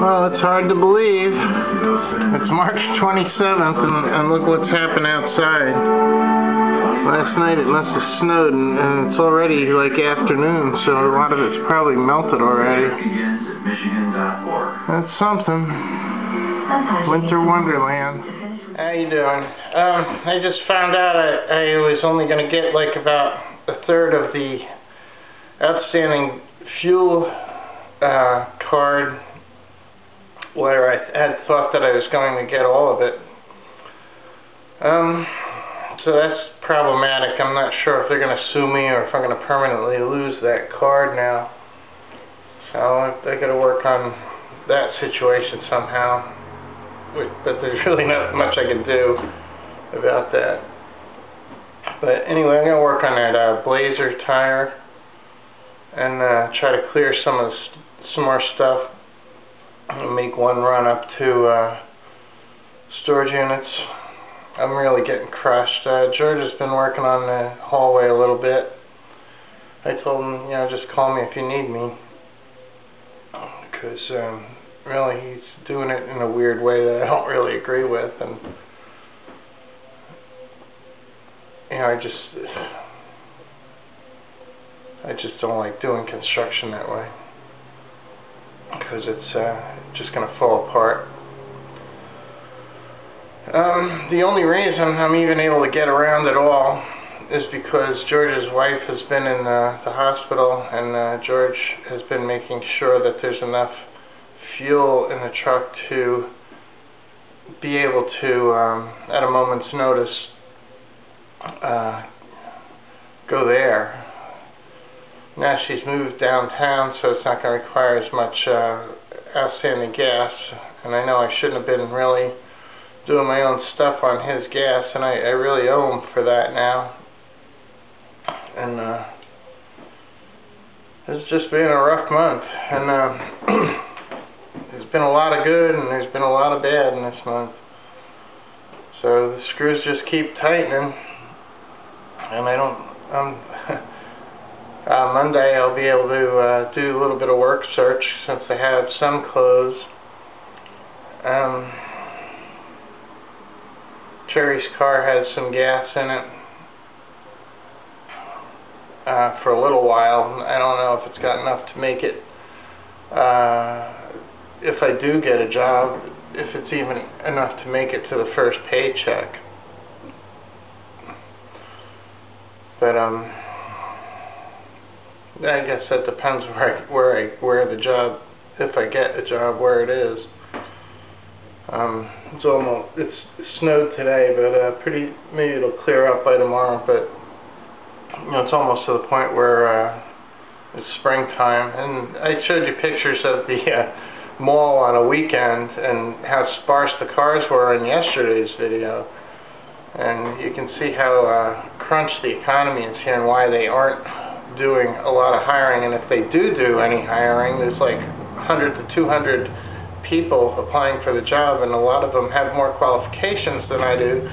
Well, it's hard to believe. It's March 27th, and look what's happened outside. Last night it must have snowed, and it's already like afternoon, so a lot of it's probably melted already. That's something. Winter Wonderland. How you doing? I just found out I was only going to get like about a third of the outstanding fuel card, where I had thought that I was going to get all of it. So that's problematic. I'm not sure if they're going to sue me or if I'm going to permanently lose that card now. So I got to work on that situation somehow. But there's really not much I can do about that. But anyway, I'm going to work on that Blazer tire and try to clear some more stuff and make one run up to storage units. I'm really getting crushed. George has been working on the hallway a little bit. I told him, you know, just call me if you need me, because really he's doing it in a weird way that I don't really agree with, and you know, I just don't like doing construction that way, because it's just going to fall apart. The only reason I'm even able to get around at all is because George's wife has been in the hospital, and George has been making sure that there's enough fuel in the truck to be able to, at a moment's notice, go there. Now she's moved downtown, so it's not going to require as much outstanding gas, and I know I shouldn't have been really doing my own stuff on his gas, and I really owe him for that now. And it's just been a rough month, and there's been a lot of good and there's been a lot of bad in this month. So the screws just keep tightening, and I don't. Monday I'll be able to do a little bit of work search, since I have some clothes. Cherry's car has some gas in it for a little while. I don't know if it's got enough to make it, if I do get a job, if it's even enough to make it to the first paycheck. But I guess that depends where the job, if I get a job, where it is. It's snowed today, but maybe it'll clear up by tomorrow. But you know, it's almost to the point where it's springtime, and I showed you pictures of the mall on a weekend and how sparse the cars were in yesterday's video, and you can see how crunched the economy is here and why they aren't doing a lot of hiring. And if they do any hiring, there's like 100 to 200 people applying for the job, and a lot of them have more qualifications than I do,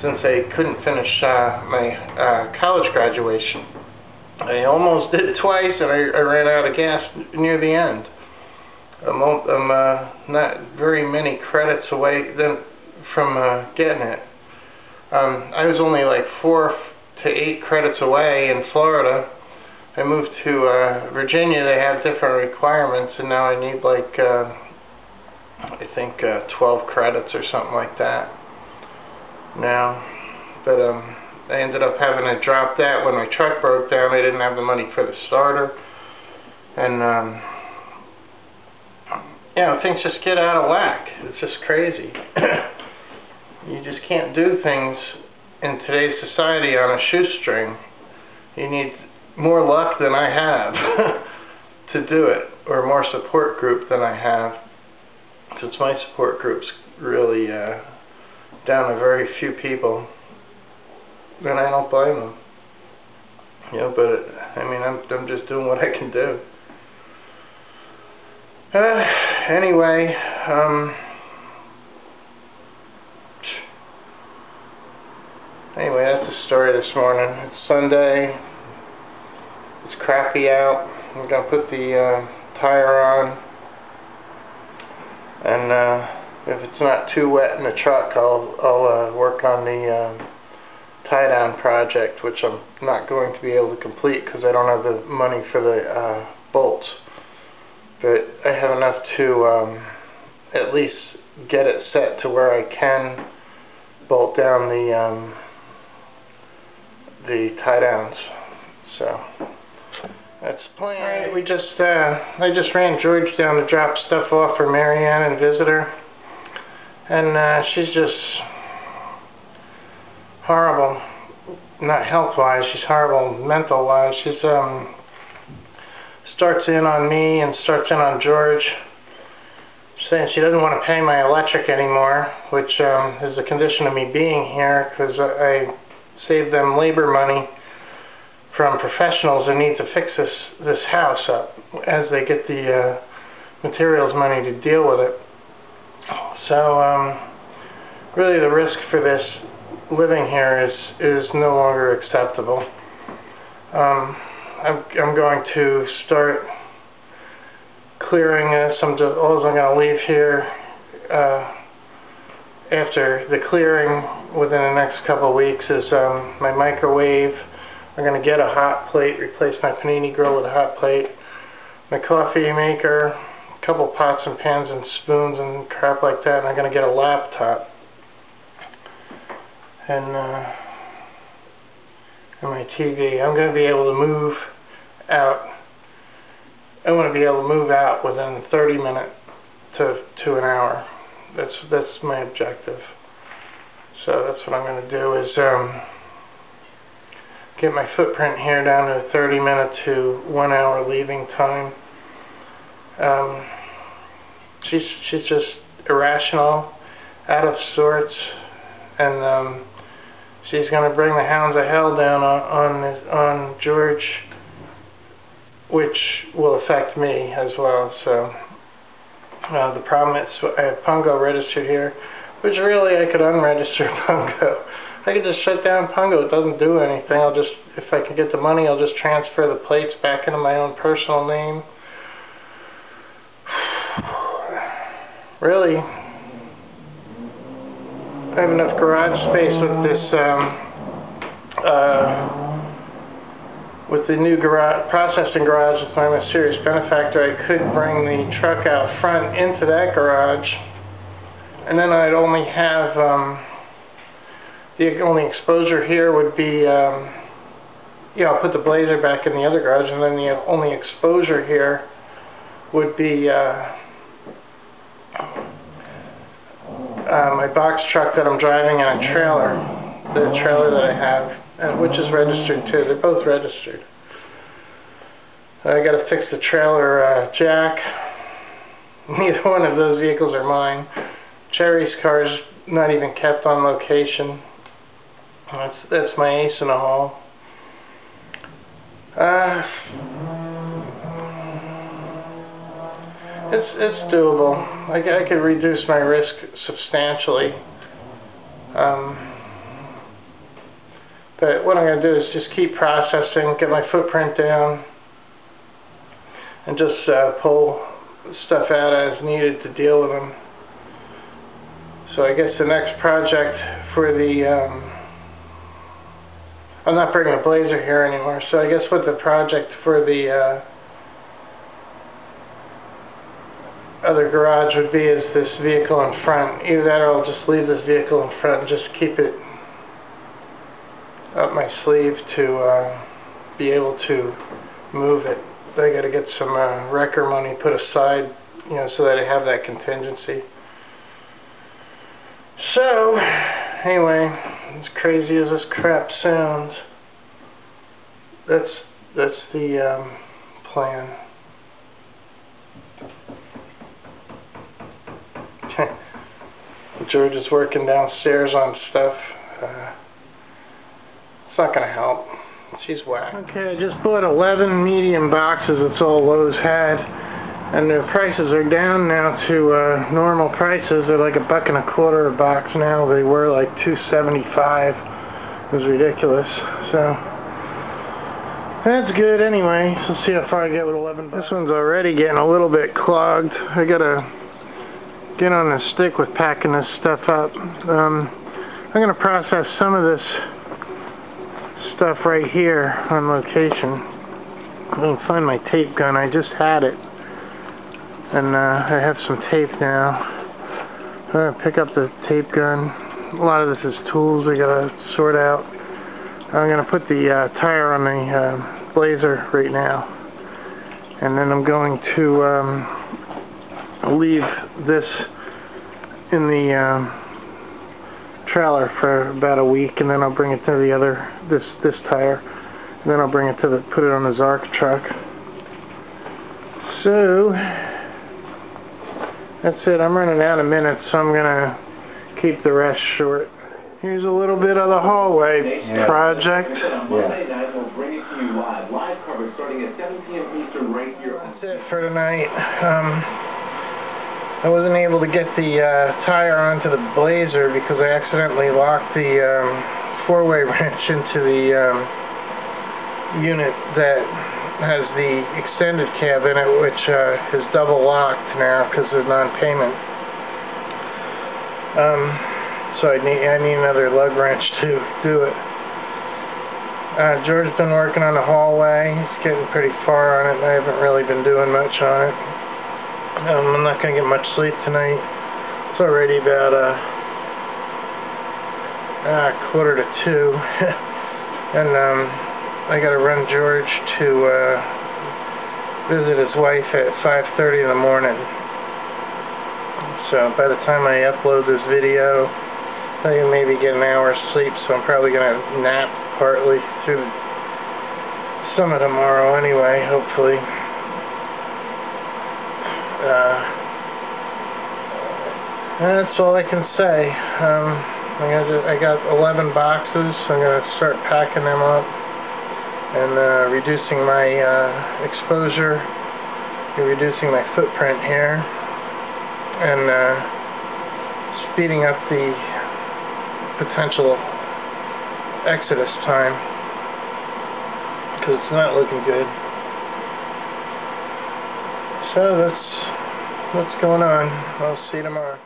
since I couldn't finish my college graduation. I almost did it twice, and I ran out of gas near the end. I'm not very many credits away from getting it. I was only like 4 to 8 credits away in Florida. I moved to Virginia. They have different requirements, and now I need like I think 12 credits or something like that now. But I ended up having to drop that when my truck broke down. I didn't have the money for the starter, and you know, things just get out of whack. It's just crazy. You just can't do things in today's society on a shoestring. You need more luck than I have to do it, or more support group than I have, since my support group's really down to very few people, and I don't blame them. You know, but I mean, I'm just doing what I can do. Anyway, that's the story this morning. It's Sunday. It's crappy out. I'm gonna put the tire on. and if it's not too wet in the truck, I'll work on the tie-down project, which I'm not going to be able to complete because I don't have the money for the bolts. But I have enough to at least get it set to where I can bolt down the tie-downs. So that's the plan. Alright, I just ran George down to drop stuff off for Maryanna and visitor, and she's just horrible. Not health-wise, she's horrible mental-wise. She's starts in on me and starts in on George, saying she doesn't want to pay my electric anymore, which is the condition of me being here, because I saved them labor money from professionals who need to fix this house up as they get the materials money to deal with it. So really the risk for this living here is no longer acceptable. I'm going to start clearing this. All I'm going to leave here after the clearing within the next couple of weeks is my microwave. I'm going to get a hot plate, replace my panini grill with a hot plate, my coffee maker, a couple pots and pans and spoons and crap like that, and I'm going to get a laptop. And my TV. I'm going to be able to move out. I want to be able to move out within 30 minutes to an hour. That's my objective. So that's what I'm going to do is get my footprint here down to 30 minute to 1 hour leaving time. She's just irrational, out of sorts, and she's going to bring the hounds of hell down on George, which will affect me as well. So the problem is I have Pungo registered here, which really I could unregister Pungo. I could just shut down Pungo. It doesn't do anything. If I can get the money, I'll just transfer the plates back into my own personal name. Really, I have enough garage space with this, with the new processing garage with my mysterious benefactor. I could bring the truck out front into that garage, and then I'd only have, the only exposure here would be, I'll put the Blazer back in the other garage, and then the only exposure here would be, my box truck that I'm driving and a trailer, the trailer that I have, which is registered too. They're both registered. I got to fix the trailer jack. Neither one of those vehicles are mine. Cherry's car's not even kept on location. That's my ace in the hole. It's doable. I could reduce my risk substantially. But what I'm going to do is just keep processing, get my footprint down, and just pull stuff out as needed to deal with them. So I guess the next project for the, I'm not bringing a Blazer here anymore, so I guess what the project for the other garage would be is this vehicle in front. Either that or I'll just leave this vehicle in front and just keep it up my sleeve to be able to move it. I got to get some wrecker money put aside, so that I have that contingency. So, anyway, as crazy as this crap sounds, that's the plan. George is working downstairs on stuff. It's not going to help. She's whack. Okay, I just bought 11 medium boxes. That's all Lowe's had. And their prices are down now to normal prices. They're like $1.25 a box now. They were like $2.75. It was ridiculous. So that's good anyway. So let's see how far I get with 11 bucks. This one's already getting a little bit clogged. I gotta get on the stick with packing this stuff up. I'm going to process some of this stuff right here on location. I can find my tape gun. I just had it, and I have some tape now. I'm going to pick up the tape gun. A lot of this is tools I gotta sort out. I'm going to put the tire on the Blazer right now, and then I'm going to leave this in the trailer for about a week, and then I'll bring it to the other this tire, and then I'll bring it to put it on the Zark truck. So that's it. I'm running out of minutes, so I'm gonna keep the rest short. Here's a little bit of the hallway project. That's it for tonight. I wasn't able to get the tire onto the Blazer because I accidentally locked the four-way wrench into the unit that has the extended cab in it, which is double locked now because of non-payment. So I need another lug wrench to do it. George's been working on the hallway. He's getting pretty far on it, and I haven't really been doing much on it. I'm not going to get much sleep tonight. It's already about 1:45, and I got to run George to visit his wife at 5:30 in the morning. So by the time I upload this video, I can maybe get an hour's sleep, so I'm probably going to nap partly through some of tomorrow anyway, hopefully. That's all I can say. I got 11 boxes, so I'm going to start packing them up and reducing my exposure, reducing my footprint here, and speeding up the potential exodus time, because it's not looking good. So that's what's going on. I'll see you tomorrow.